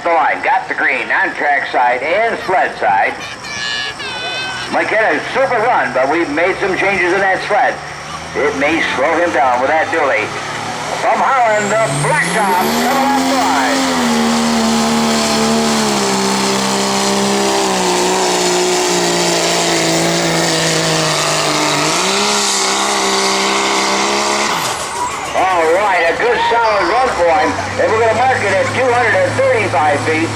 the line, got the green on track side and sled side. Might get a super run, but we've made some changes in that sled. It may slow him down with that dually. From Holland, the Blacktop coming off the line. All right, a good solid run for him, and we're going to mark it at 235 feet.